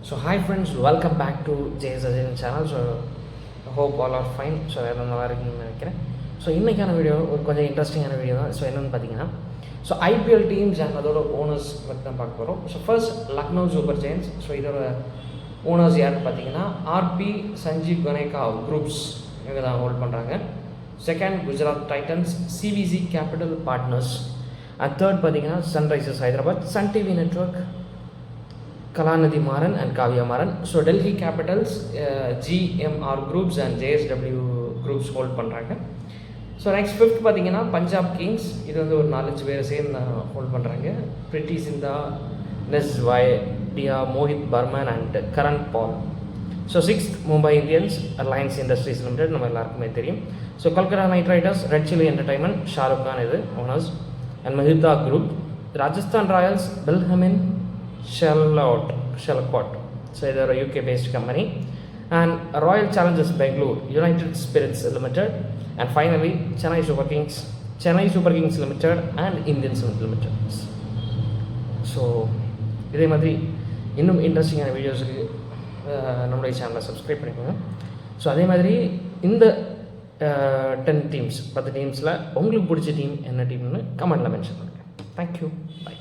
So hi friends, welcome back to JS Ajay channel. So I hope all are fine. So எல்லாம் நல்லா இருக்குன்னு நினைக்கிறேன். So இன்றைக்கான video ஒரு கொஞ்சம் இன்ட்ரெஸ்டிங்கான வீடியோ தான். ஸோ என்னென்னு பார்த்தீங்கன்னா, ஸோ ஐபிஎல் டீம்ஸ் அண்ட் அதோட ஓனர்ஸ் பற்றி தான் பார்க்க போகிறோம். So first Lucknow super giants. So இதோட ஓனர்ஸ் யாருன்னு பார்த்தீங்கன்னா ஆர்பி சஞ்சீவ் கனேகா குரூப்ஸ் இவங்க தான் ஹோல்ட் பண்ணுறாங்க. Second Gujarat Titans CVC Capital Partners. And third பார்த்தீங்கன்னா Sunrisers Hyderabad, Sun TV Network, Kalanidhi Maran and Kavya Maran. So Delhi Capitals, GMR Groups and JSW Groups hold பண்ணுறாங்க. So next fifth பார்த்தீங்கன்னா Punjab Kings. இது வந்து ஒரு 4-5 பேர் சேர்ந்து ஹோல்ட் பண்ணுறாங்க. Pretty Zinta, Ness Wadia, Mohit Burman and Karan Paul. So sixth Mumbai Indians, Reliance Industries Limited, நம்ம எல்லாருக்குமே தெரியும். So Kolkata Knight Riders, Red Chillies Entertainment, Shahrukh Khan இது owners and Mehta group. Rajasthan Royals, பெல்ஹமின் Shalcott. So they are a UK based company. And Royal Challengers Bangalore, United Spirits Limited, and finally Chennai Super Kings Limited and Indian Cement Limited. So இதே மாதிரி இன்னும் இன்ட்ரெஸ்டிங்கான வீடியோஸுக்கு நம்மளுடைய சேனலை subscribe பண்ணிக்கோங்க. So அதே மாதிரி இந்த 10 டீம்ஸில் உங்களுக்கு பிடிச்ச டீம் என்ன டீம்னு கமெண்ட்டில் மென்ஷன் பண்ணுங்கள். Thank you, by.